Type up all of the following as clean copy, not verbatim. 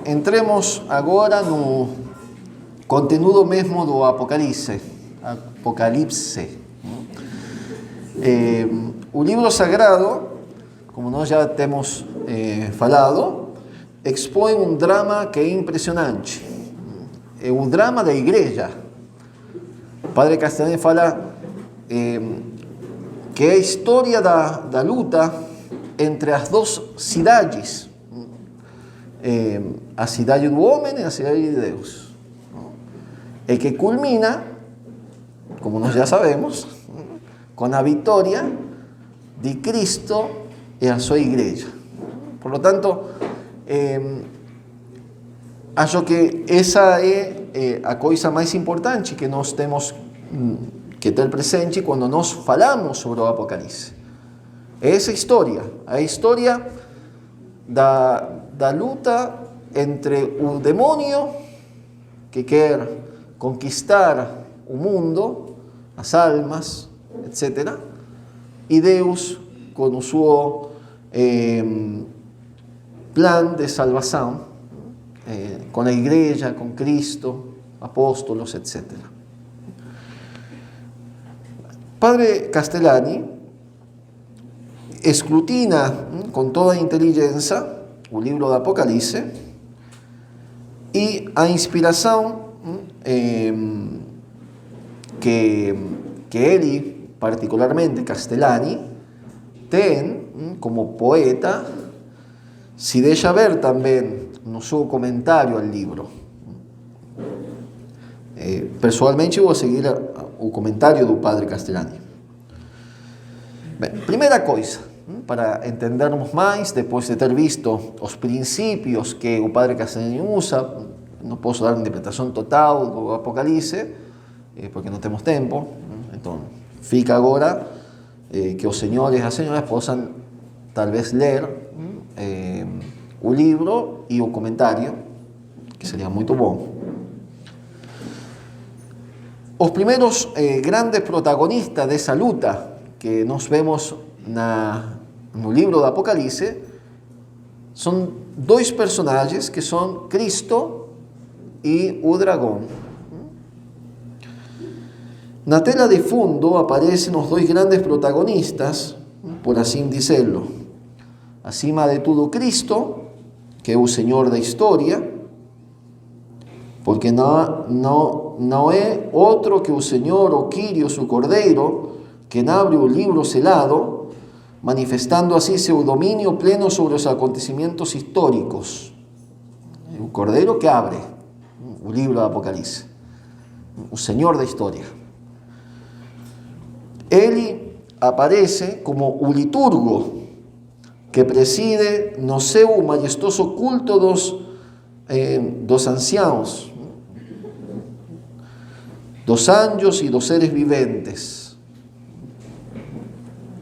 entremos agora no conteúdo mesmo do Apocalipse. O livro sagrado, como nós já temos falado, expõe um drama que é impressionante. É o drama da igreja. O padre Castellani fala que é a história da luta entre as duas cidades, a cidade do homem e a cidade de Deus, e que culmina, como nós já sabemos, com a vitória de Cristo e a sua igreja. Por lo tanto, acho que essa é a coisa mais importante que nós temos que ter presente quando nós falamos sobre o Apocalipse. É essa história, a história da luta entre o demônio, que quer conquistar o mundo, as almas, etc., e Deus com o seu plan de salvação, com a igreja, com Cristo, apóstolos, etc. Padre Castellani escrutina com toda a inteligência o livro do Apocalipse e a inspiração que ele, particularmente Castellani, tem como poeta, se deixa ver também no seu comentário ao livro. Pessoalmente, eu vou seguir o comentário do padre Castellani. Bem, primeira coisa, para entendermos mais, depois de ter visto os princípios que o padre Castellani usa, não posso dar uma interpretação total do Apocalipse, porque não temos tempo, então fica agora que os senhores e as senhoras possam, talvez, ler o livro e o comentário, que seria muito bom. Os primeiros grandes protagonistas dessa luta que nós vemos no livro do Apocalipse são dois personagens que são Cristo e o dragão. Na tela de fundo aparecem os dois grandes protagonistas, por assim dizê-lo. Acima de tudo, Cristo, que é o Senhor da história, porque não é outro que o Senhor, o Kyrios, o Cordeiro, quem abre o livro selado, manifestando assim seu domínio pleno sobre os acontecimentos históricos. O Cordeiro que abre o livro do Apocalipse, o Senhor da história. Ele aparece como o liturgo que preside no seu majestoso culto dos anciãos, dos anjos e dos seres viventes,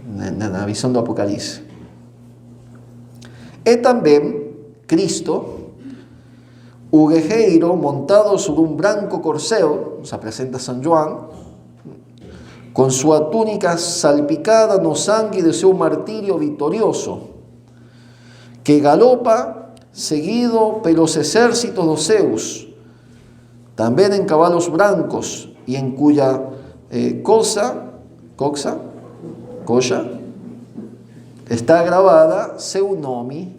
na visão do Apocalipse. É também Cristo, o guerreiro montado sobre um branco corcel, nos apresenta São João, com sua túnica salpicada no sangue de seu martírio vitorioso, que galopa seguido pelos exércitos dos céus, também em cavalos brancos, e em cuja coxa está gravada seu nome,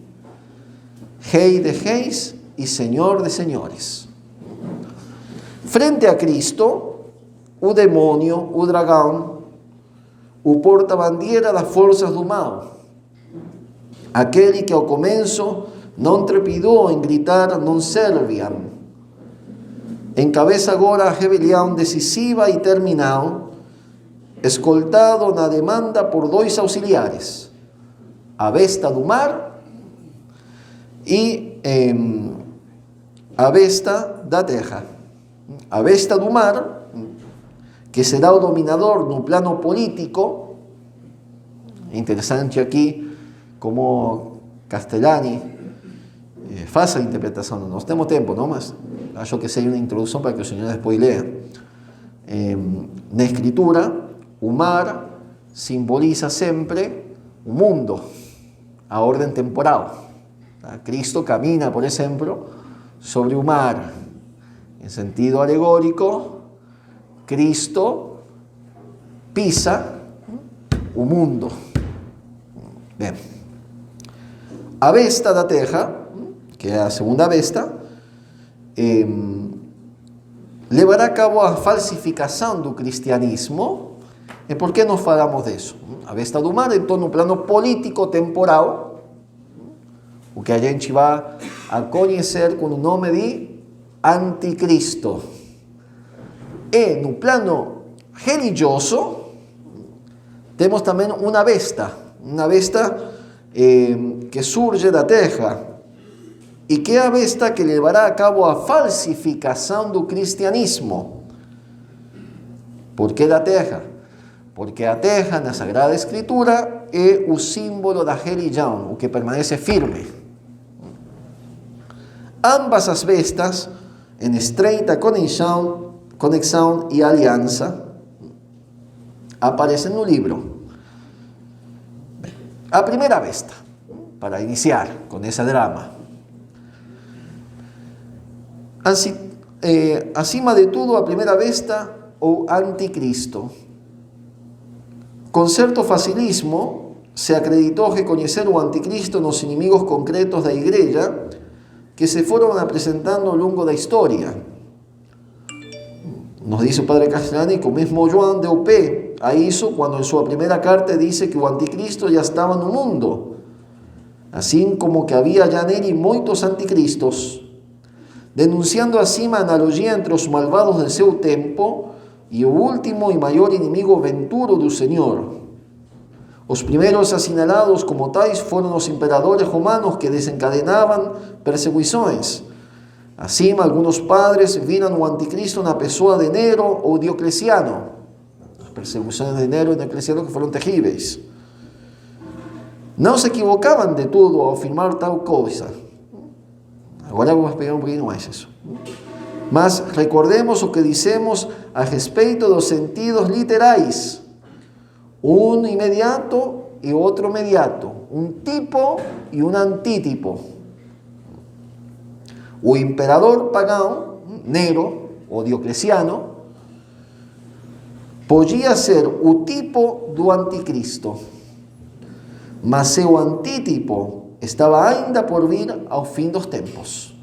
Rei de Reis e Senhor de Senhores. Frente a Cristo, o demônio, o dragão, o porta-bandeira das forças do mal, aquele que ao começo não trepidou em gritar non serviam, encabeça agora a rebelião decisiva e terminal, escoltado na demanda por dois auxiliares, a besta do mar e a besta da terra. A besta do mar, que será o dominador no plano político. É interessante aqui como Castellani faz a interpretação. Nós temos tempo, não? Mas acho que seria uma introdução para que os senhores depois leiam. Na escritura, o mar simboliza sempre o mundo, a ordem temporal. Cristo camina, por exemplo, sobre un mar. En sentido alegórico, Cristo pisa un mundo. Bem, a besta da terra, que é a segunda besta, levará a cabo a falsificação do cristianismo. E por que nós falamos disso? A besta do mar, então, no plano político-temporal, o que a gente vai a conhecer com o nome de Anticristo. E no plano religioso, temos também uma besta que surge da terra, e que é a besta que levará a cabo a falsificação do cristianismo. Por que da terra? Porque a terra, na Sagrada Escritura, é o símbolo da religião, o que permanece firme. Ambas as bestas, em estreita conexão e aliança, aparecem no livro. A primeira besta, para iniciar com esse drama. Acima de tudo, a primeira besta, o anticristo. Com certo facilismo, se acreditou reconhecer o anticristo nos inimigos concretos da igreja que se foram apresentando ao longo da história. Nos diz o padre Castellani que o mesmo João deu pé a isso quando em sua primeira carta disse que o anticristo já estava no mundo, assim como que havia já nele muitos anticristos, denunciando assim a analogia entre os malvados de seu tempo e o último e maior inimigo venturo do Senhor. Os primeiros assinalados como tais foram os imperadores romanos que desencadenavam perseguições. Assim, alguns padres viram o anticristo na pessoa de Nero ou Diocleciano. As perseguições de Nero e Diocleciano que foram terríveis. Não se equivocavam de tudo ao afirmar tal coisa. Agora vou explicar um pouquinho mais isso. Mas recordemos o que dissemos a respeito dos sentidos literais. Um imediato e outro mediato. Um tipo e um antítipo. O imperador pagão, Nero ou Diocleciano, podia ser o tipo do anticristo, mas seu antítipo estava ainda por vir ao fim dos tempos.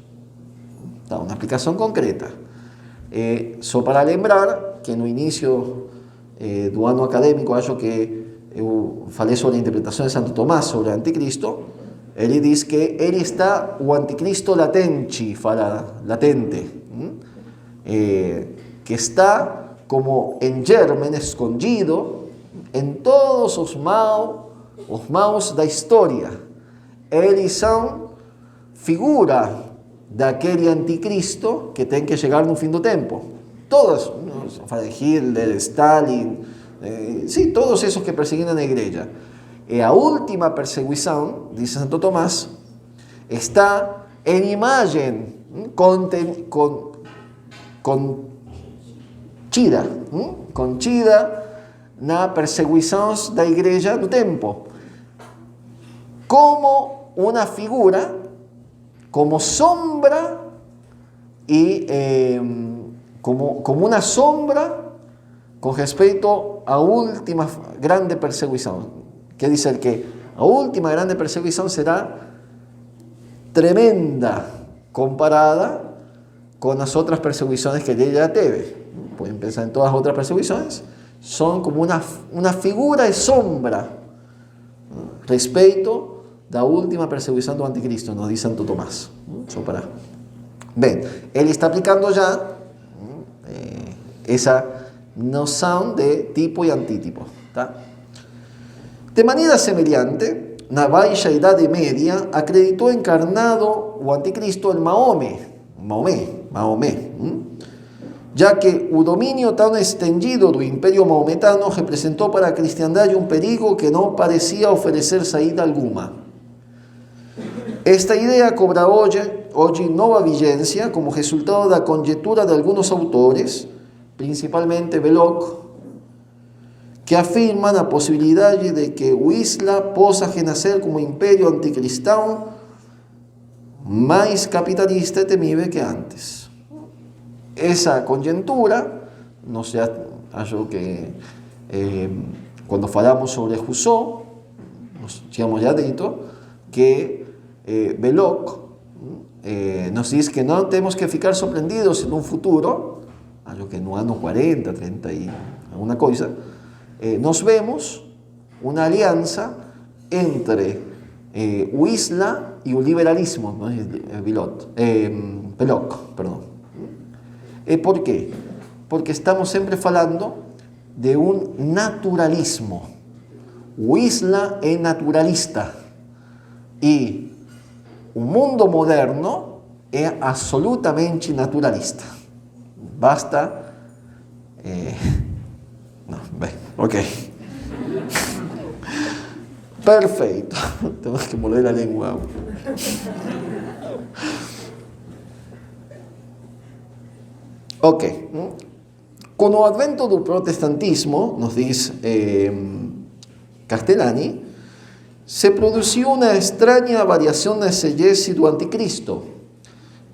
Então, uma aplicação concreta. Só para lembrar que no início do ano acadêmico, acho que eu falei sobre a interpretação de Santo Tomás sobre o anticristo. Ele diz que ele está o anticristo latente, que está como em germen, escondido em todos os maus da história. Eles são figura daquele anticristo que tem que chegar no fim do tempo. Todos, Hitler, Stalin, todos esos que perseguiram a igreja. E a última perseguição, diz Santo Tomás, está em imagem contida na perseguição da igreja no tempo, como uma figura, como sombra e como uma sombra com respeito à última grande perseguição. Quer dizer que a última grande perseguição será tremenda comparada com as outras perseguições que ele já teve. Podem pensar em todas as outras perseguições. São como uma figura e sombra a respeito da última perseguição do anticristo, nos diz Santo Tomás. Só para... Bem, ele está aplicando já essa noção de tipo e antítipo. Tá? De maneira semelhante, na Baixa Idade Média, acreditou encarnado o anticristo em Maomé, já que o domínio tão estendido do Império Maometano representou para a cristandade um perigo que não parecia oferecer saída alguma. Esta ideia cobra hoje nova vigência como resultado da conjectura de alguns autores, principalmente Belloc, que afirman a possibilidade de que o Isla possa renascer como império anticristão mais capitalista e temível que antes. Essa conjuntura, nós já acho que quando falamos sobre Rousseau, nós tínhamos já dito que Belloc nos diz que não temos que ficar surpreendidos em um futuro, acho que no ano 40, 30 e alguma coisa, nós vemos uma aliança entre o Isla e o liberalismo, ¿no? Belloc, perdão. E por quê? Porque estamos sempre falando de um naturalismo. O Isla é naturalista e o mundo moderno é absolutamente naturalista. Basta... Não, bem, ok. Perfeito. Temos que moler a língua. Ok. Com o advento do protestantismo, nos diz Castellani, se produziu uma estranha variação na exegese do anticristo.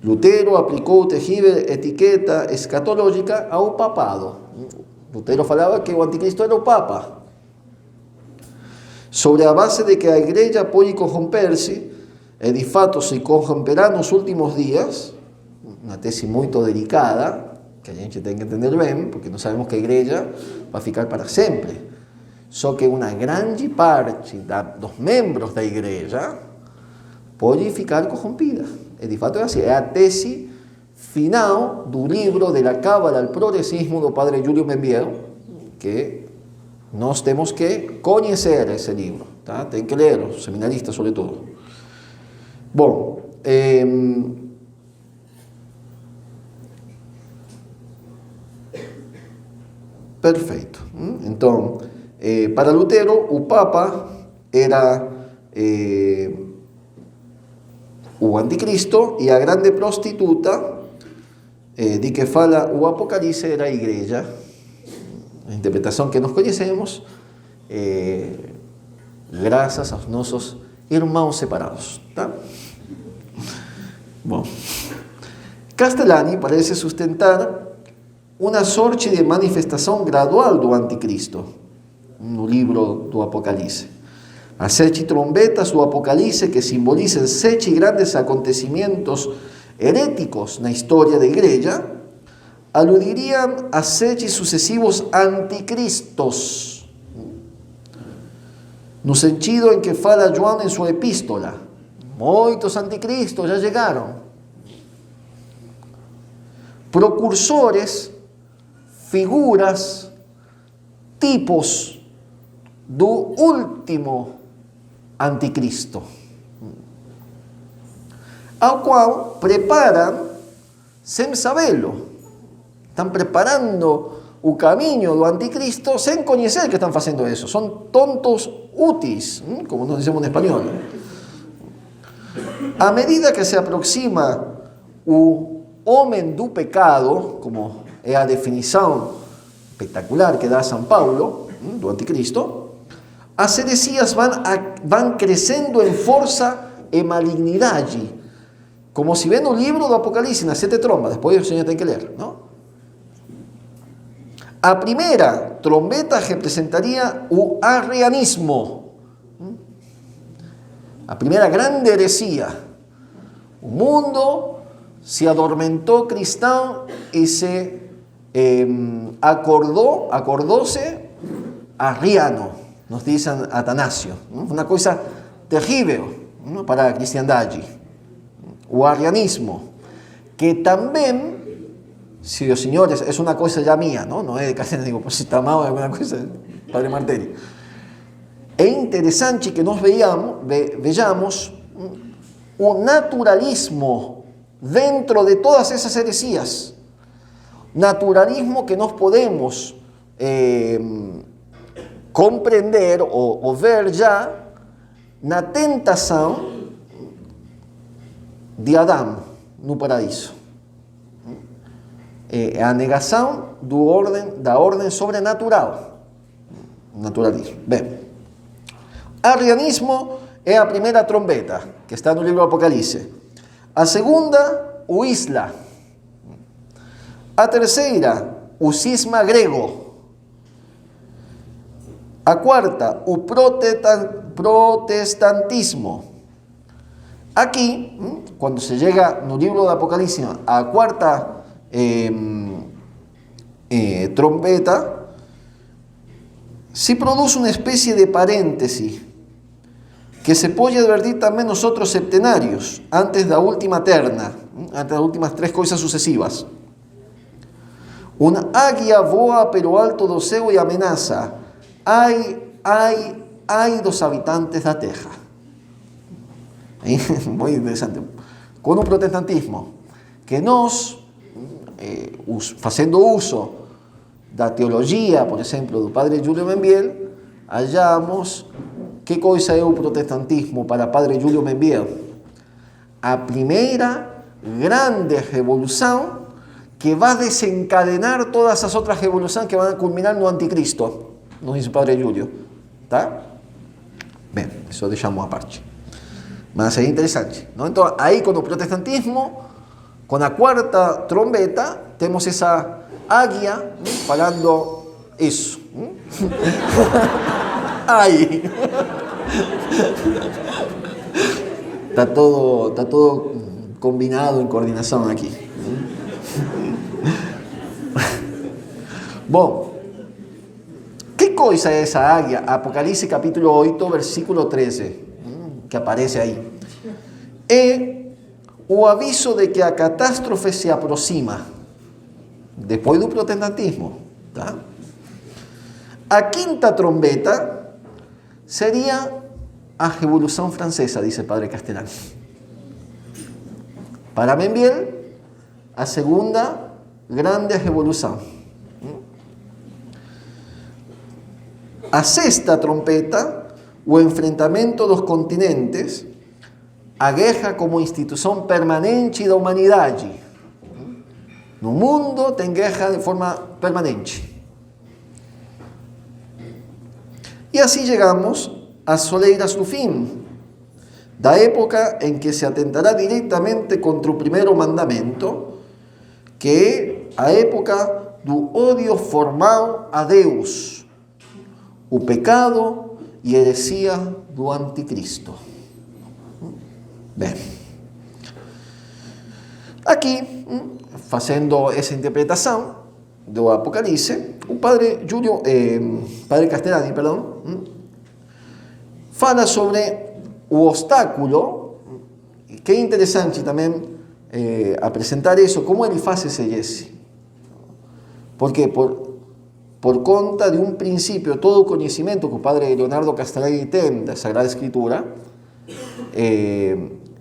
Lutero aplicou terrível etiqueta escatológica ao papado. Lutero falava que o anticristo era o Papa. Sobre a base de que a igreja pode corromper-se, e de fato se corromperá nos últimos dias, uma tese muito delicada, que a gente tem que entender bem, porque não sabemos que a igreja vai ficar para sempre. Só que uma grande parte dos membros da igreja pode ficar corrompida. E de fato é assim, é a tese final do livro de la Cábala al Progressismo do padre Júlio Membiel, que nós temos que conhecer esse livro, tá? Tem que ler, os seminaristas sobretudo. Bom, perfeito. Então, para Lutero, o Papa era o anticristo e a grande prostituta de que fala o Apocalipse era a igreja. A interpretação que nós conhecemos, graças aos nossos irmãos separados. Tá? Bom, Castellani parece sustentar uma sorte de manifestação gradual do anticristo no livro do Apocalipse. As 7 trombetas do Apocalipse, que simbolizam 7 grandes acontecimentos heréticos na história da igreja, aludiriam a 7 sucessivos anticristos, no sentido em que fala João em sua epístola. Muitos anticristos já chegaram. Precursores, figuras, tipos do último anticristo, ao qual preparam sem sabê-lo. Estão preparando o caminho do anticristo sem conhecer que estão fazendo isso. São tontos úteis, como nós dizemos em espanhol. À medida que se aproxima o homem do pecado, como é a definição espetacular que dá São Paulo, do anticristo, as heresias vão crescendo em força e malignidade, como se vê no livro do Apocalipse, nas 7 trombas. Depois o senhor tem que ler, não? A primeira trombeta representaria o arrianismo, a primeira grande heresia. O mundo se adormentou cristão e se acordou-se arriano, nos diz Atanásio. Uma coisa terrível para a cristandade. O arrianismo, que também, se os senhores, é uma coisa já minha, não é de casa, digo, se está mal, é alguma coisa, Padre Martelli. É interessante que nós vejamos o naturalismo dentro de todas essas heresias. Naturalismo que nós podemos compreender ou ver já na tentação de Adão no paraíso. É a negação da ordem sobrenatural. Naturalismo. Bem, arrianismo é a primeira trombeta, que está no livro do Apocalipse. A segunda, o isla. A terceira, o cisma grego. A quarta, o protestantismo. Aquí, cuando se llega no libro de Apocalipsis a quarta trompeta, se produce una especie de paréntesis que se puede advertir también nosotros septenarios, antes de la última terna, antes de las últimas tres cosas sucesivas. Una águia voa pero alto do céu e amenaza. Ai dos habitantes da terra. Muy interesante. Con un protestantismo que nós, fazendo uso da teologia, por exemplo, do padre Júlio Membiel, hallamos que coisa é o protestantismo para padre Júlio Membiel. A primeira grande revolução que vai desencadenar todas as outras revoluções que vão culminar no anticristo, nos diz o padre Júlio. Tá? Bem, isso deixamos à parte. Mas é interessante, não? Então, aí com o protestantismo, com a quarta trombeta, temos essa águia falando isso. Ai! Está todo combinado em coordenação aqui. Bom, que coisa é essa águia? Apocalipse capítulo 8, versículo 13, que aparece aí. É o aviso de que a catástrofe se aproxima, depois do protestantismo. Tá? A quinta trombeta seria a Revolução Francesa, diz o padre Castellani. Para Membiel, a segunda grande revolução. A sexta trompeta, o enfrentamento dos continentes, a guerra como instituição permanente da humanidade. No mundo tem guerra de forma permanente. E assim chegamos às soleiras do fim, da época em que se atentará diretamente contra o primeiro mandamento, que é a época do ódio formal a Deus, o pecado e heresia do anticristo. Bem, aqui, fazendo essa interpretação do Apocalipse, o padre Castellani, fala sobre o obstáculo, que é interessante também apresentar isso, como ele faz esse. Porque por conta de um princípio, todo o conhecimento que o padre Leonardo Castellani tem da Sagrada Escritura,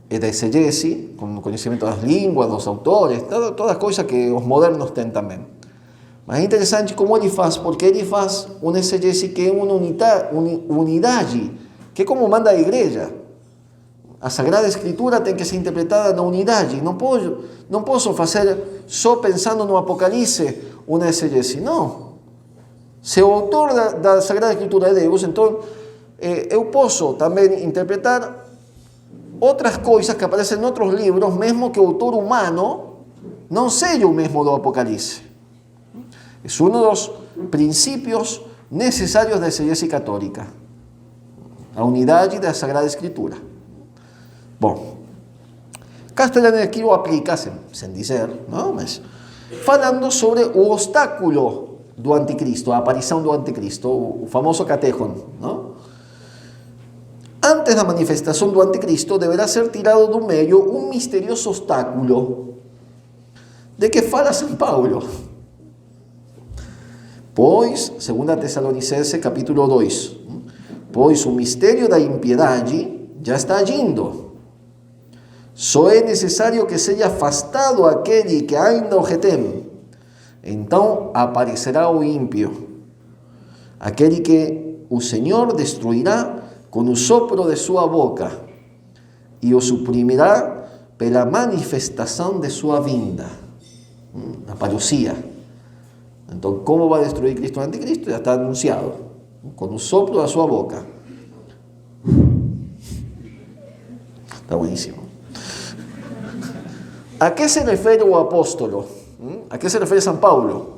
e da exegese, com o conhecimento das línguas, dos autores, todas as coisas que os modernos têm também. Mas é interessante como ele faz, porque ele faz uma exegese que é uma unidade, que é como manda a igreja. A Sagrada Escritura tem que ser interpretada na unidade. Não posso fazer só pensando no Apocalipse uma exegese. Não. Se o autor da Sagrada Escritura é Deus, então eu posso também interpretar outras coisas que aparecem em outros livros, mesmo que o autor humano não seja o mesmo do Apocalipse. É um dos princípios necessários da exegese católica. A unidade da Sagrada Escritura. Bom, Castellani aqui o aplica, sem dizer, não? Mas falando sobre o obstáculo do anticristo, a aparição do anticristo, o famoso catejon, não? Antes da manifestação do anticristo, deverá ser tirado do meio um misterioso obstáculo de que fala São Paulo. Pois, 2 Tessalonicenses capítulo 2, pois o mistério da impiedade já está agindo. Só é necessário que seja afastado aquele que ainda o retém. Então aparecerá o ímpio, aquele que o Senhor destruirá com o sopro de sua boca e o suprimirá pela manifestação de sua vinda. A parousia. Então, como vai destruir Cristo o anticristo? Já está anunciado, com o sopro da sua boca. Está bueníssimo. ¿A qué se refiere o apóstolo? ¿A qué se refiere San Pablo?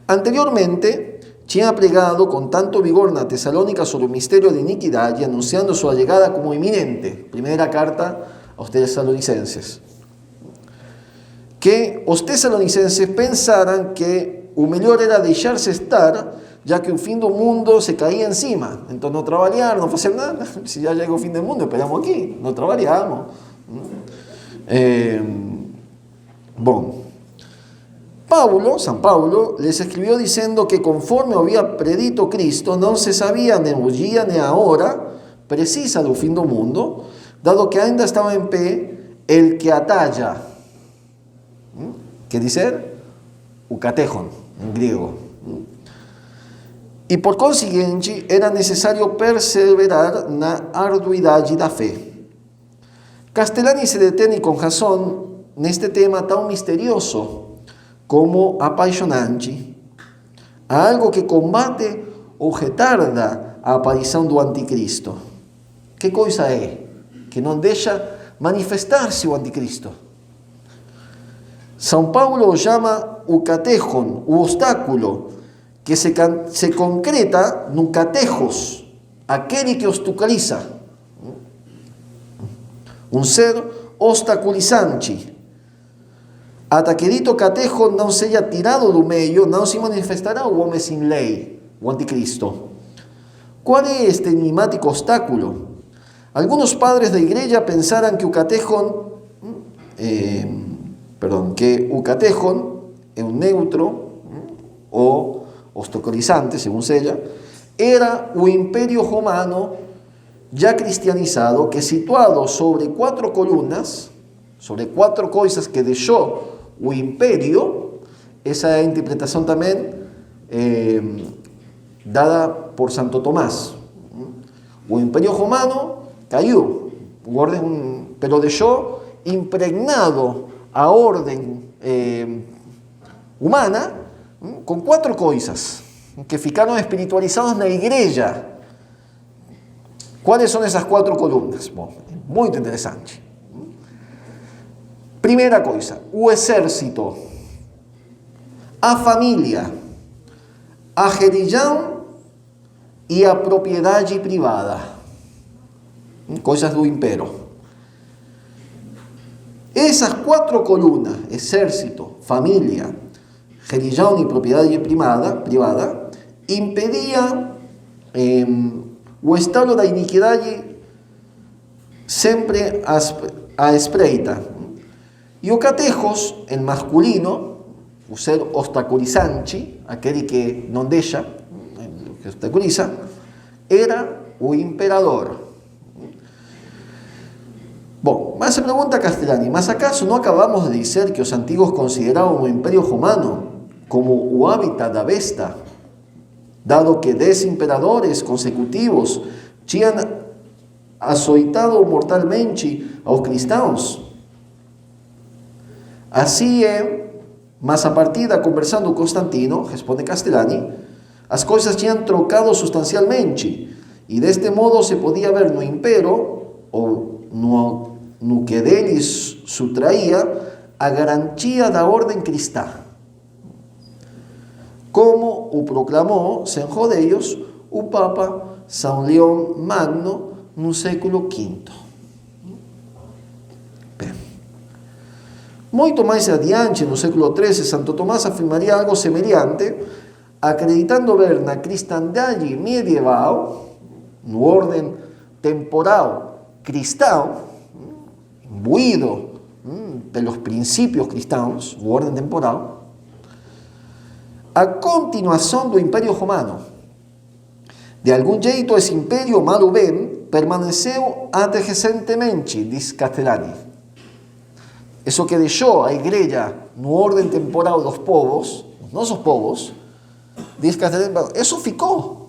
Anteriormente, tinha pregado con tanto vigor na Tesalónica sobre el misterio de iniquidad y anunciando su llegada como inminente. Primera carta a los tesalonicenses. Que os tesalonicenses pensaran que o melhor era deixar-se estar, ya que o fim do mundo se caía encima. Entonces no trabalhar, no fazer nada. Si ya llega o fim do mundo, esperamos aquí, no trabalhamos. San Pablo les escribió diciendo que conforme había predito Cristo, no se sabía ni o día ni a hora precisa do fim do mundo, dado que ainda estaba en pé el que atalla. ¿Qué dice? O catejon, en griego. Y por consiguiente era necesario perseverar na arduidade da fe. Castellani se detém con razón neste tema tão misterioso como apaixonante, a algo que combate ou retarda a aparição do anticristo. Que coisa é? Que não deixa manifestar-se o anticristo. São Paulo chama o catejon, o obstáculo, que se concreta no catejos, aquele que obstaculiza. Um ser obstaculizante. Ata que dito catejo não seja tirado do meio, não se manifestará o homem sem lei, o anticristo. Qual é este enigmático obstáculo? Algunos padres da igreja pensaram que o catejon, que o catejon é um neutro, ou obstaculizante, según ella, era o imperio romano ya cristianizado, que situado sobre 4 columnas, sobre 4 coisas que deixou o imperio, esa é a interpretação também dada por Santo Tomás. O imperio romano caiu, pero deixou impregnado a ordem humana com 4 coisas que ficaram espiritualizadas na igreja. Quais são essas 4 columnas? Bom, muito interessante. Primeira coisa, o exército, a família, a religião e a propriedade privada. Coisas do império. Essas 4 colunas, exército, família, religião e propriedade privada, impedia o estado da iniquidade sempre à espreita. E o catejos, el masculino, o ser obstaculizante, aquele que não deixa, que obstaculiza, era o imperador. Bom, mas se pergunta Castellani, mas acaso não acabamos de dizer que os antigos consideravam o Império Romano como o hábitat da besta, dado que 10 imperadores consecutivos tinham açoitado mortalmente aos cristãos? Assim é, mas a partir da conversão do Constantino, responde Castellani, as coisas tinham trocado substancialmente, e deste modo se podia ver no império, ou no que deles subtraía, a garantia da ordem cristã. Como o proclamou, sem rodeios, o Papa São Leão Magno no século V. Muito mais adiante, no século XIII, Santo Tomás afirmaria algo semelhante, acreditando ver na cristandade medieval, no ordem temporal cristão, imbuído pelos princípios cristãos, o ordem temporal, a continuação do Império Romano. De algum jeito, esse império, mal ou bem, permaneceu até recentemente, diz Castellani. Eso que deixou a igreja no ordem temporal dos povos, os nossos povos, diz Castellani, eso ficou.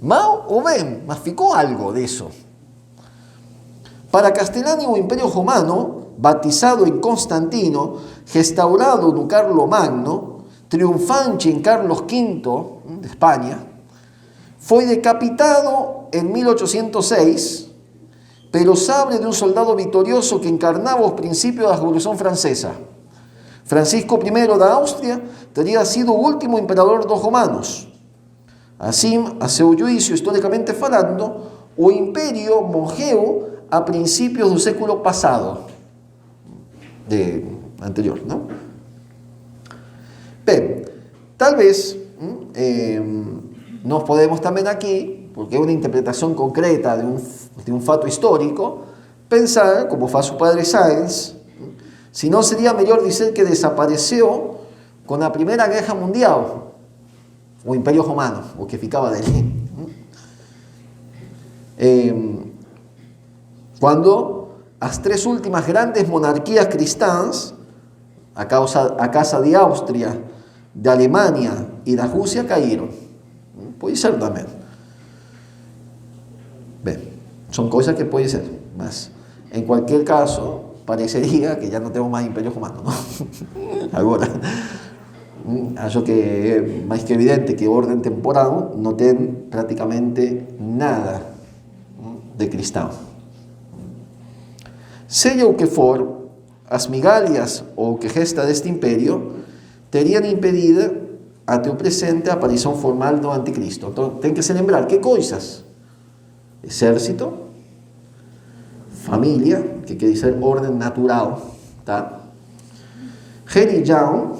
Mal ou bem, mas ficou algo disso. Para Castellani, o Império Romano, batizado em Constantino, restaurado no Carlo Magno, triunfante em Carlos V de Espanha, foi decapitado em 1806, pero sabe de un soldado victorioso que encarnaba los principios de la Revolución Francesa. Francisco I de Austria teria sido o último imperador dos romanos. Assim, a seu juízo, históricamente falando, o imperio morreu a princípios do século passado, anterior, não? Bem, talvez nós podemos também aqui, porque é uma interpretação concreta de um fato histórico, pensar, como faz o padre Sáenz, se não seria melhor dizer que desapareceu com a Primeira Guerra Mundial, o Império Romano, o que ficava dele. Quando as três últimas grandes monarquias cristãs, a Casa de Áustria, de Alemanha e da Rússia, caíram. Pode ser também. Bem, são coisas que podem ser, mas em qualquer caso, pareceria que já não temos mais Império Romano, não? Agora, acho que é mais que evidente que a ordem temporal não tem praticamente nada de cristão. Seja o que for, as migalhas ou o que resta deste império teriam impedido até o presente a aparição formal do anticristo. Então, tem que se lembrar que coisas? Exército, família, que quer dizer ordem natural, tá? Religião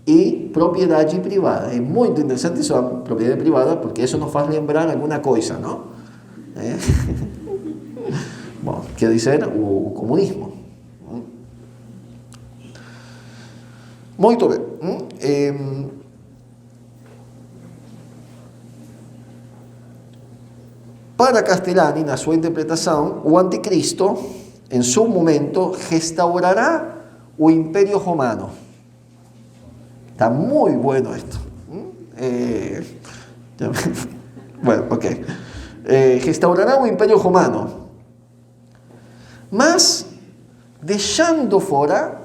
e propriedade privada. É muito interessante isso, a propriedade privada, porque isso nos faz lembrar alguma coisa, não? Bom, quer dizer o comunismo. Muito bem. Para Castellani, na sua interpretação, o anticristo, em seu momento, restaurará o Império Romano. Está muy bueno esto. Bueno, ok. Restaurará o Império Romano, mas deixando fora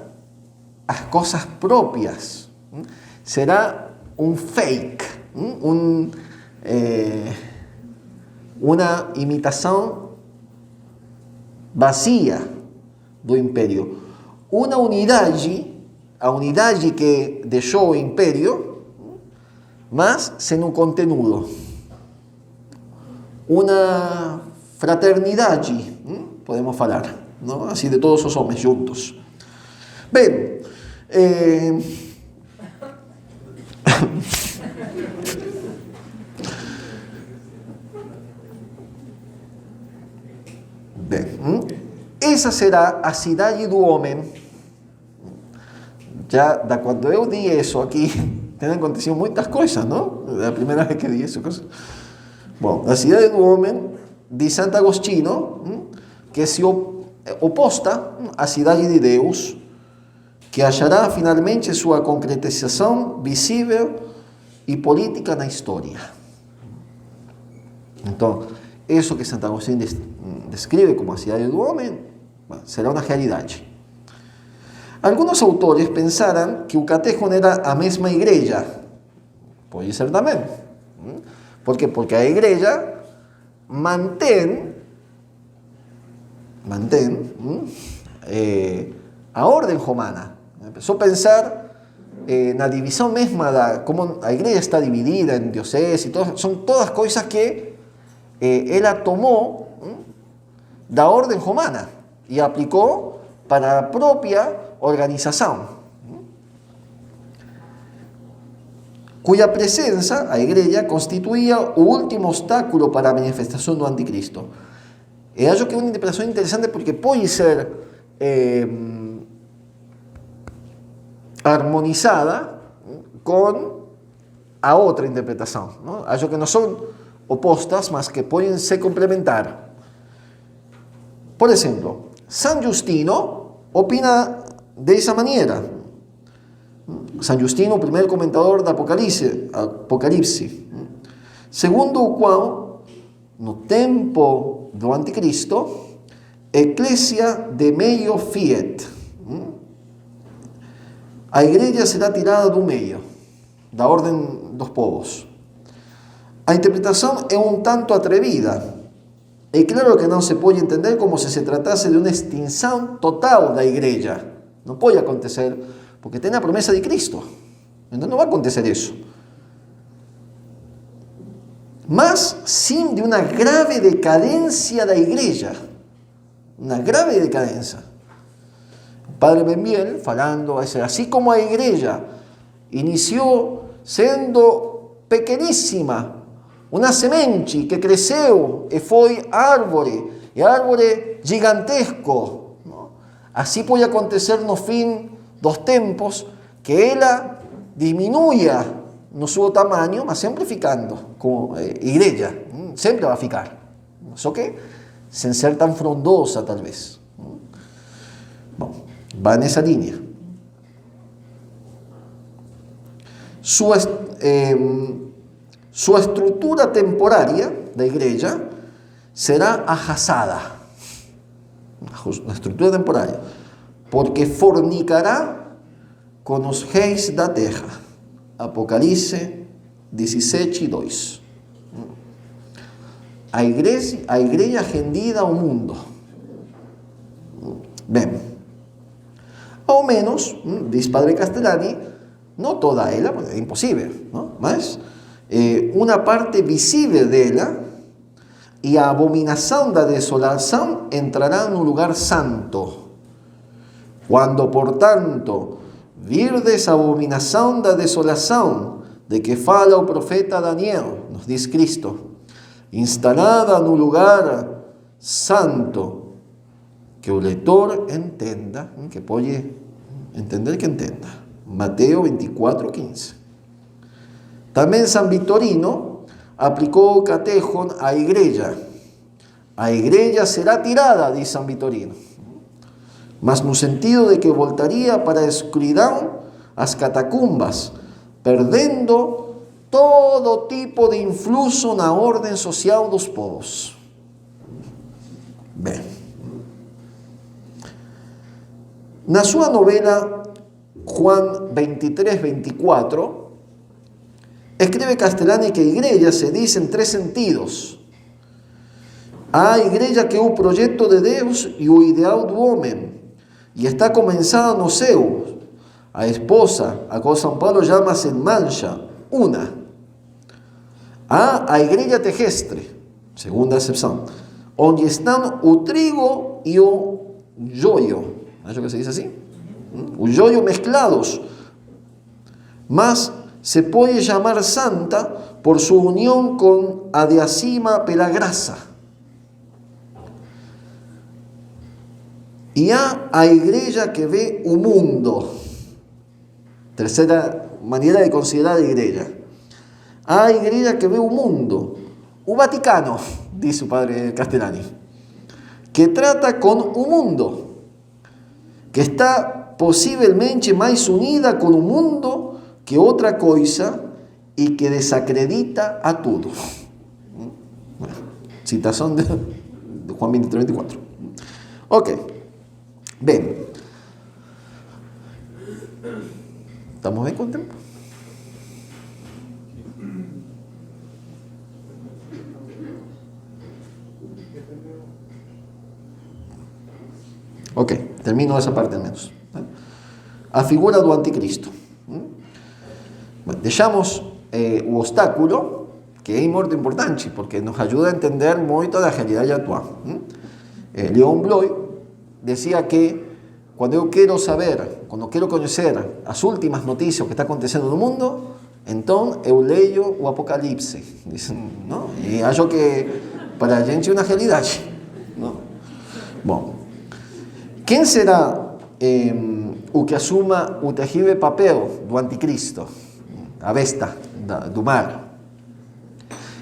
as coisas próprias. Será um fake, uma imitação vazia do Império. Uma unidade, a unidade que deixou o Império, mas sem um conteúdo. Uma fraternidade, podemos falar, não? Assim, de todos os homens juntos. Bem, essa será a cidade do homem. Já da quando eu di isso aqui, tem acontecido muitas coisas, não? É a primeira vez que di isso. Bom, a cidade do homem de Santo Agostinho, que se oposta à cidade de Deus, que achará finalmente sua concretização visível e política na história. Então, isso que Santo Agostinho descreve como a cidade do homem, será uma realidade. Alguns autores pensaram que o Catecon era a mesma igreja. Pode ser também. Por quê? Porque a igreja mantém a ordem romana. Só pensar na divisão mesma, como a igreja está dividida em dioceses, são todas coisas que ela tomou da ordem romana e aplicou para a própria organização, cuja presença, a igreja, constituía o último obstáculo para a manifestação do anticristo. E acho que é uma interpretação interessante porque pode ser harmonizada com a outra interpretação, não? Acho que não são opostas, mas que podem se complementar. Por exemplo, San Justino opina dessa maneira. San Justino, o primeiro comentador do Apocalipse, segundo o qual, no tempo do anticristo, eclésia de meio fiat, a igreja será tirada do meio, da ordem dos povos. A interpretação é um tanto atrevida, E claro que não se pode entender como se tratase de uma extinção total da igreja. Não pode acontecer, porque tem a promessa de Cristo. Então não vai acontecer isso. Mas sim de uma grave decadência da igreja. Uma grave decadência. O padre Benviel falando, assim como a igreja iniciou sendo pequeníssima, uma semente que cresceu e foi árvore, e árvore gigantesco. Não? Assim pode acontecer no fim dos tempos, que ela diminua no seu tamanho, mas sempre ficando como igreja, sempre vai ficar. Só que sem ser tão frondosa, talvez. Bom, vai nessa linha. Sua estrutura temporária da igreja será arrasada. A estrutura temporária. Porque fornicará com os reis da terra. Apocalipse 17, 2. A igreja rendida ao mundo. Bem, ao menos, diz Padre Castellani, não toda ela, porque é impossível, não? Mas uma parte visível dela, e a abominação da desolação entrará no lugar santo. Quando, portanto, virdes a abominação da desolação, de que fala o profeta Daniel, nos diz Cristo, instalada no lugar santo, que o leitor entenda, que pode entender que entenda. Mateus 24, 15. Também São Vitorino aplicou o catejon à igreja. A igreja será tirada, diz São Vitorino, mas no sentido de que voltaria para a escuridão, as catacumbas, perdendo todo tipo de influxo na ordem social dos povos. Bem, na sua novela Juan 23, 24, escreve Castellani que a igreja se diz em três sentidos. A igreja que é o projeto de Deus e o ideal do homem, e está comenzada no céu. A esposa, a qual São Paulo chama sem mancha, una. Há a igreja terrestre, segunda acepção, onde estão o trigo e o joio. Acho que se diz assim? O joio mesclados. Mas se pode chamar santa por sua união com a de acima pela graça. E há a igreja que vê o mundo. Terceira maneira de considerar a igreja. Há a igreja que vê o mundo. O Vaticano, diz o padre Castellani, que trata com o mundo, que está possivelmente mais unida com o mundo que outra coisa e que desacredita a tudo. Bueno, citação de Juan 23, 24. Ok. Bem, estamos bem com o tempo? Ok, termino essa parte ao menos. A figura do anticristo. Deixamos o obstáculo, que é muito importante, porque nos ajuda a entender muito da realidade atual. Leon Bloy decía que cuando yo quiero saber, cuando quiero conocer as últimas noticias que está acontecendo no mundo, então eu leio o Apocalipse, não? E acho que para a gente é uma realidade, não? Bom, quem será o que assuma o terrível papel do anticristo, a besta do mar?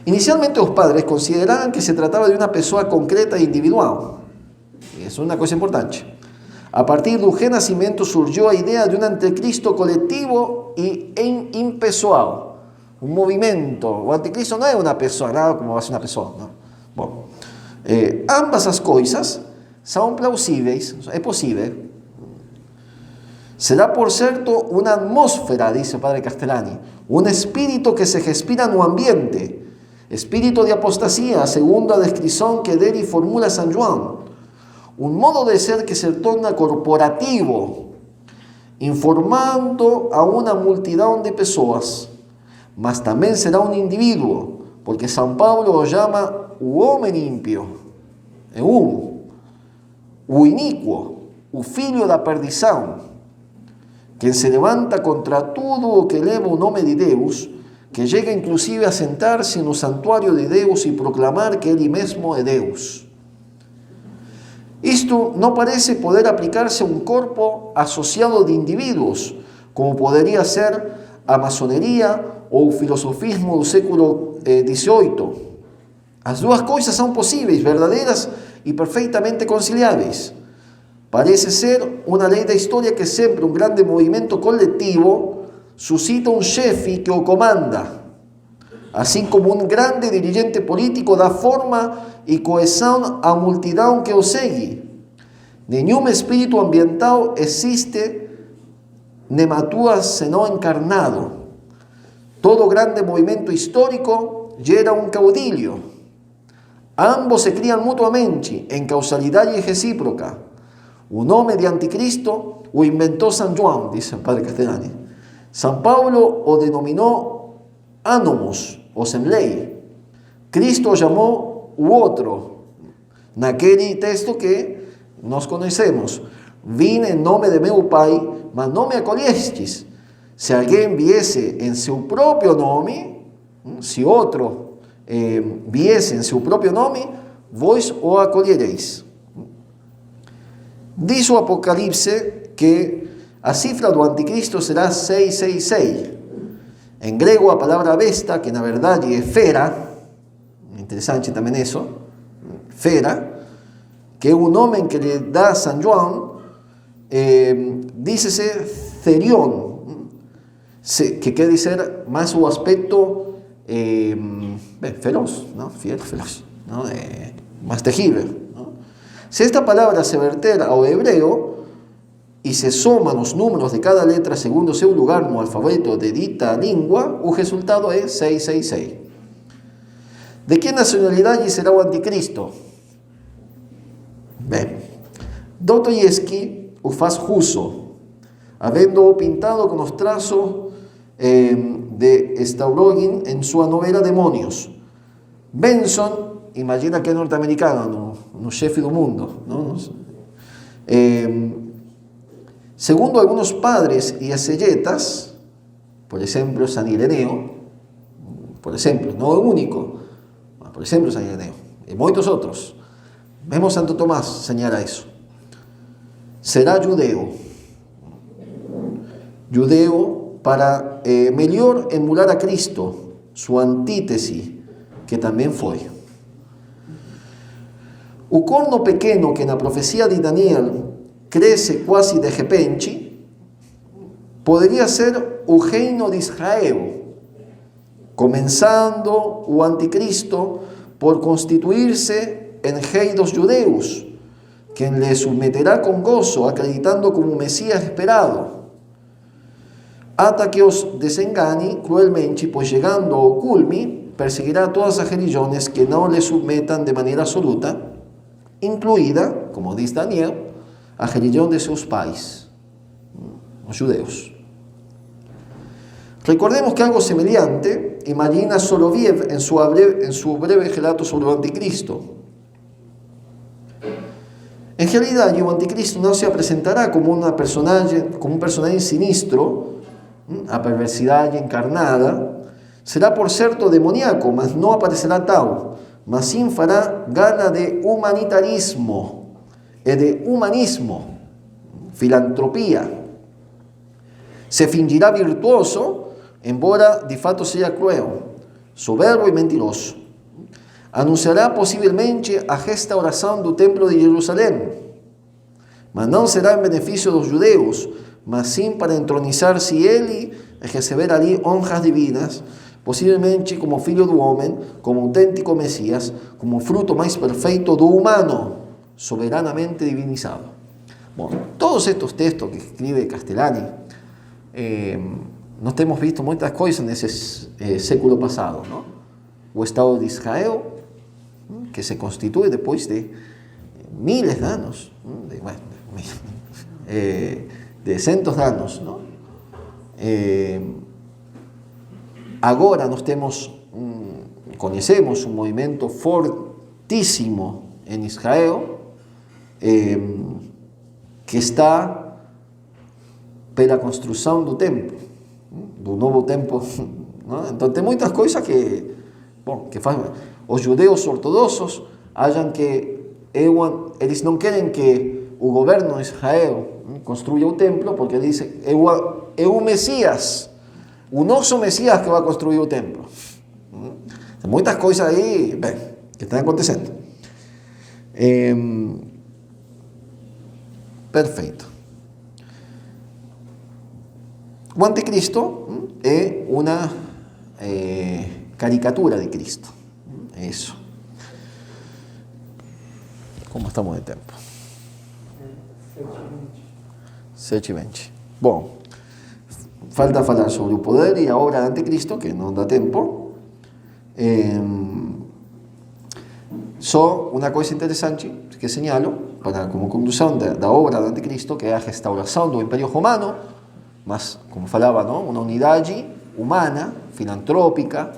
Inicialmente os padres consideraram que se tratava de uma pessoa concreta e individual. Isso é uma coisa importante. A partir do renascimento surgiu a ideia de um anticristo coletivo e impessoal. Um movimento. O anticristo não é uma pessoa, nada como vai ser uma pessoa. Não. Bom, ambas as coisas são plausíveis, é possível. Será, por certo, uma atmosfera, diz o padre Castellani, um espírito que se respira no ambiente Espíritu de apostasía, segunda descripción que dele formula San Juan. Un modo de ser que se torna corporativo, informando a una multitud de personas, mas también será un individuo, porque San Pablo lo llama o homem ímpio, o iniquo, o filho da perdição, quien se levanta contra tudo o que leva o nome de Deus, que llega inclusive a sentar-se no santuário de Deus e proclamar que Ele mesmo é Deus. Isto não parece poder aplicar-se a um corpo associado de indivíduos, como poderia ser a maçoneria ou o filosofismo do século XVIII. As duas coisas são possíveis, verdadeiras e perfeitamente conciliáveis. Parece ser uma lei da história que sempre um grande movimento coletivo suscita um chefe que o comanda, assim como um grande dirigente político dá forma e coesão à multidão que o segue. Nenhum espírito ambiental existe nematua senão encarnado. Todo grande movimento histórico gera um caudilho. Ambos se criam mutuamente em causalidade recíproca. O nome de anticristo o inventou San Juan, diz o padre Castellani. San Pablo o denominou Anomos, o sem lei. Cristo o chamou o outro, naquele texto que nós conhecemos. Vim em nome de meu Pai, mas não me acolhestes. Se alguém viesse em seu próprio nome, se outro viesse em seu próprio nome, vós o acolhereis. Diz o Apocalipse que a cifra do anticristo será 666. Em grego, a palavra besta, que na verdade é fera, interessante também isso, fera, que é o nome que lhe dá San João, diz-se therion, que quer dizer mais o aspecto feroz, ¿no? Fiel, feroz, ¿no? Más terrível, ¿no? Se esta palavra se verter ao hebreo e se soman os números de cada letra segundo seu lugar no alfabeto de dita língua, o resultado é 666. De que nacionalidade será o anticristo? Bem, Dostoiévski o faz russo, havendo pintado com os traços de Stavrogin em sua novela Demônios. Benson, imagina que é norte-americano, no chefe do mundo, não? Segundo algunos padres y exegetas, por ejemplo, San Ireneo, por ejemplo, no el único, por ejemplo, San Ireneo, y muchos otros, vemos Santo Tomás señala eso, será judeo para mejor emular a Cristo, su antítesis, que también fue. O corno pequeno que na profecía de Daniel cresce quase de repente, poderia ser o reino de Israel, começando o anticristo por constituir-se em rei dos judeus, quem lhe submeterá com gozo, acreditando como o Messias esperado, até que os desengane cruelmente, pois chegando ao culme, perseguirá todas as religiões que não lhe submetam de maneira absoluta, incluída, como diz Daniel, a religião de seus pais, os judeus. Recordemos que algo semelhante imagina Soloviev em seu breve relato sobre o anticristo. Em realidade, o anticristo não se apresentará como um personagem sinistro, a perversidade encarnada. Será, por certo, demoníaco, mas não aparecerá tal, mas sim fará gala de humanitarismo e de humanismo, filantropia. Se fingirá virtuoso, embora de fato seja cruel, soberbo e mentiroso. Anunciará possivelmente a restauração do templo de Jerusalém, mas não será em benefício dos judeus, mas sim para entronizar-se ele e receber ali honras divinas, possivelmente como filho do homem, como autêntico Messias, como fruto mais perfeito do humano, soberanamente divinizado. Bom, todos estos textos que escribe Castellani, nós temos visto muitas coisas nesse século passado, não? o Estado de Israel, que se constituye después de miles de años, de cientos de años, ¿no? Agora nós conhecemos um movimento fortíssimo em Israel, que está pela construção do templo, do novo templo, não? Então tem muitas coisas que fazem. Os judeus ortodoxos acham que eles não querem que o governo de Israel construya o templo, porque eles dizem é o Messias, o nosso Messias que vai construir o templo. Tem muitas coisas aí, bem, que estão acontecendo. Perfeito. O anticristo é uma caricatura de Cristo. Isso. Como estamos de tempo? 7:20. Bom, falta falar sobre o poder e a obra do anticristo, que não dá tempo. Só uma coisa interessante que señalo, como conclusão da obra do anticristo, que é a restauração do Império Romano, mas, como falava, não? Uma unidade humana, filantrópica,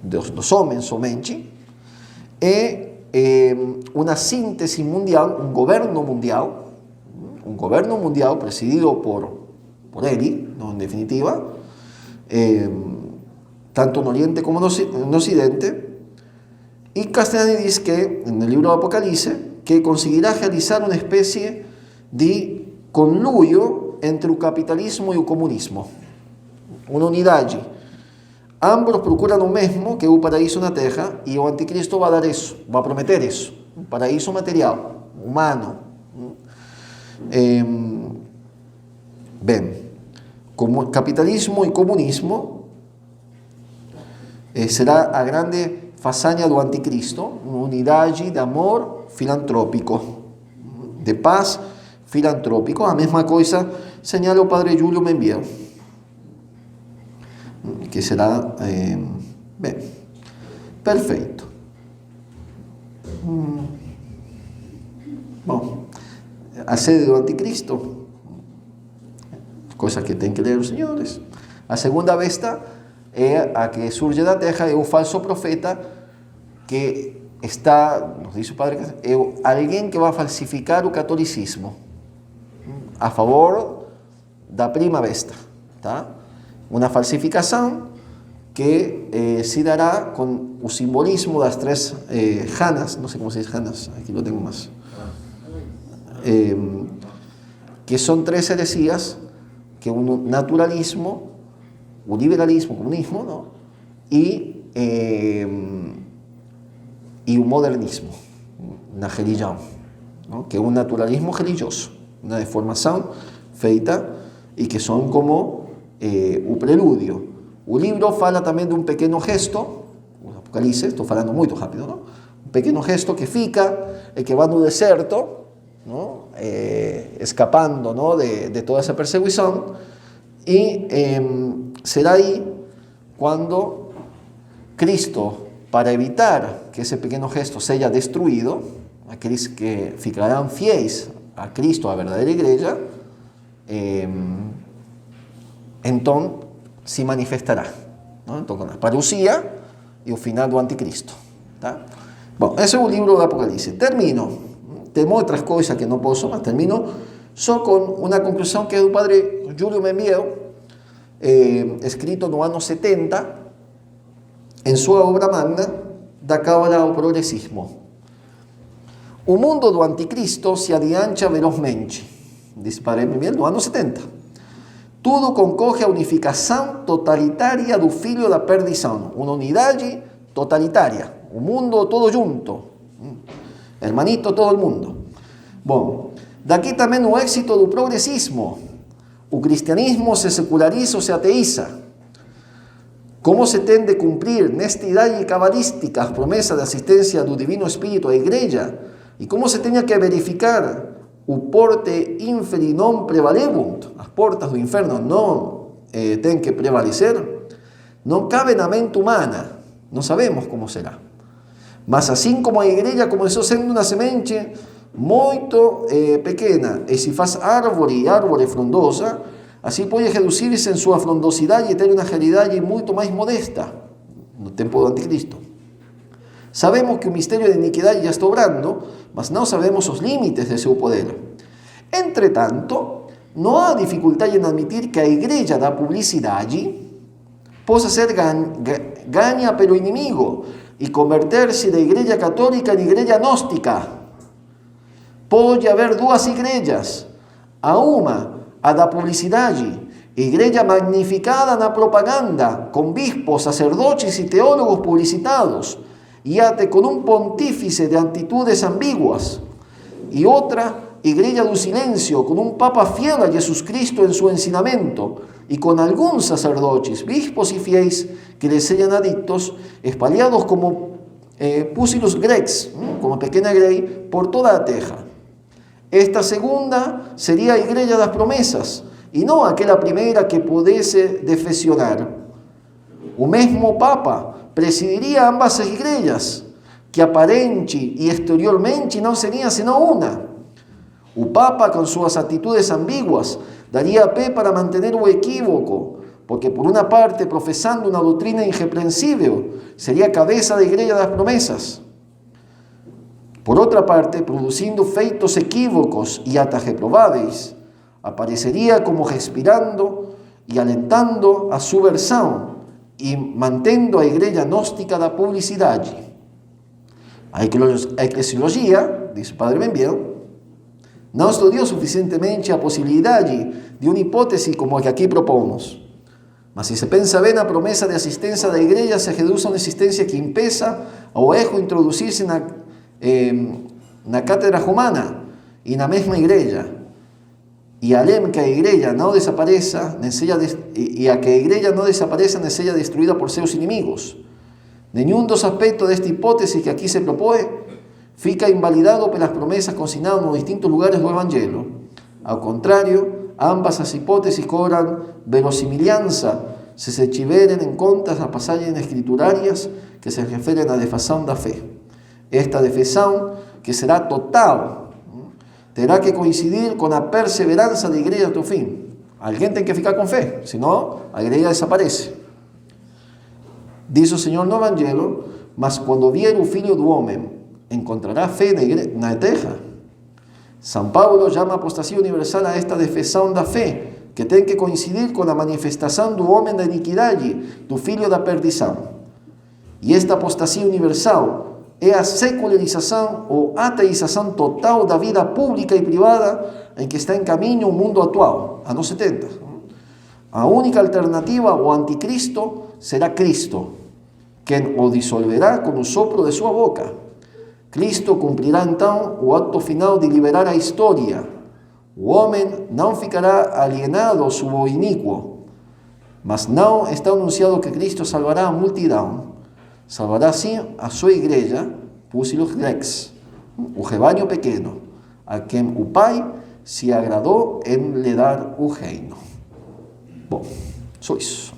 dos homens somente, e uma síntese mundial, um governo mundial presidido por ele, ¿no? En definitiva, tanto no Oriente como no Occidente. Y Castellani dice que, en el libro de Apocalipsis, que conseguirá realizar una especie de conluio entre o capitalismo e o comunismo. Uma unidade. Ambos procuram o mesmo, que é o paraíso na terra, e o anticristo vai dar isso, vai prometer isso. Um paraíso material, humano. Bem, como capitalismo e comunismo será a grande façanha do anticristo, uma unidade de amor filantrópico, de paz filantrópico. A mesma coisa señala o padre Júlio Membiel, que será bem, perfeito. Bom, a sede do anticristo, coisa que tem que ler os senhores. A segunda besta é a que surge da terra, é o falso profeta, que está, nos diz o padre, é alguém que vai falsificar o catolicismo a favor da prima besta, tá? Uma falsificação que se dará com o simbolismo das três Janas, não sei como se diz Janas, aqui lo tengo mais, que são três heresias, que é o naturalismo, o liberalismo, o comunismo, não? E o modernismo na religião, não? Que é um naturalismo religioso, uma deformação feita e que são como o prelúdio. O livro fala também de um pequeno gesto, o Apocalipse, estou falando muito rápido, não? Um pequeno gesto que fica e que vai no deserto, não? Escapando, não? De toda essa perseguição, e será aí quando Cristo, para evitar que ese pequeño gesto sea destruido, aquellos que ficarán fiéis a Cristo, a verdadeira igreja, então se manifestará, ¿no? Então, com a parousia e o final do anticristo, tá? Bom, esse é o livro do Apocalipse. Termino, tem outras coisas que não posso, mas termino só com uma conclusão que é do padre Júlio Membiel, escrito no ano 70, em sua obra magna, da Cábala ao Progressismo. O mundo do anticristo se adianta velozmente, diz Padre Membiel, no ano 70. Tudo concorre à unificação totalitária do filho da perdição, uma unidade totalitária, o mundo todo junto, hermanito todo el mundo. Bom, daqui também o êxito do progressismo. O cristianismo se seculariza ou se ateiza. Como se tem de cumprir nesta idade cabalística as promessas de assistência do Divino Espírito à Igreja, e como se tenha que verificar o porte inferi non prevalebunt, as portas do inferno não têm que prevalecer, não cabe na mente humana, não sabemos como será. Mas assim como a igreja começou sendo uma semente muito pequena, e se faz árvore frondosa, assim pode reduzir-se em sua frondosidade e ter uma realidade muito mais modesta no tempo do anticristo. Sabemos que o mistério da iniquidade já está obrando, mas não sabemos os limites de seu poder. Entretanto, não há dificuldade em admitir que a igreja da publicidade possa ser ganha pelo inimigo e converter-se da igreja católica em igreja gnóstica. Pode haver duas igrejas. A da publicidade, igreja magnificada na propaganda, com bispos, sacerdotes e teólogos publicitados, e até com um pontífice de atitudes ambíguas. E outra, igreja do silêncio, com um papa fiel a Jesus Cristo em seu ensinamento, e com alguns sacerdotes, bispos e fiéis que lhes sejam adictos, espalhados como púcilos grecs, como pequena grey, por toda a terra. Esta segunda seria a igreja das promessas, e não aquela primeira que pudesse defesionar. O mesmo Papa presidiria ambas as igrejas, que aparente e exteriormente não seria senão uma. O Papa, com suas atitudes ambíguas, daria pé para manter o equívoco, porque por uma parte, professando uma doutrina irrepreensível, seria a cabeça da igreja das promessas. Por outra parte, produzindo feitos equívocos e até reprováveis, apareceria como respirando e alentando a subversão e mantendo a igreja gnóstica da publicidade. A eclesiologia, diz o Padre Benviedo, não estudiou suficientemente a possibilidade de uma hipótese como a que aqui propomos. Mas se se pensa bem, a promessa de assistência da igreja se reduz a uma existência que impeça ao erro introduzir-se na cátedra romana e na mesma igreja. E além que a igreja não desapareça, nem seja destruída por seus inimigos. Nenhum dos aspectos desta hipótese que aqui se propõe fica invalidado pelas promessas consignadas nos distintos lugares do Evangelho. Ao contrário, ambas as hipóteses cobram verosimilhança se tiverem em conta as passagens escriturárias que se referem à defasão da fé. Esta defasão, que será total, terá que coincidir com a perseverança da igreja até o fim. Alguém tem que ficar com fé, senão a igreja desaparece. Diz o Senhor no Evangelho: mas quando vier o Filho do Homem, encontrará fé na terra? São Paulo chama a apostasia universal a esta defasão da fé, que tem que coincidir com a manifestação do homem da iniquidade, do filho da perdição. E esta apostasia universal é a secularização ou ateização total da vida pública e privada em que está em caminho o mundo atual, anos 70. A única alternativa ao anticristo será Cristo, quem o dissolverá com o sopro de sua boca. Cristo cumprirá então o ato final de liberar a história. O homem não ficará alienado sob o iníquo, mas não está anunciado que Cristo salvará a multidão. Salvará sim a sua igreja, púcilos grecs, o rebanho pequeno, a quem o Pai se agradou em lhe dar o reino. Bom, só isso.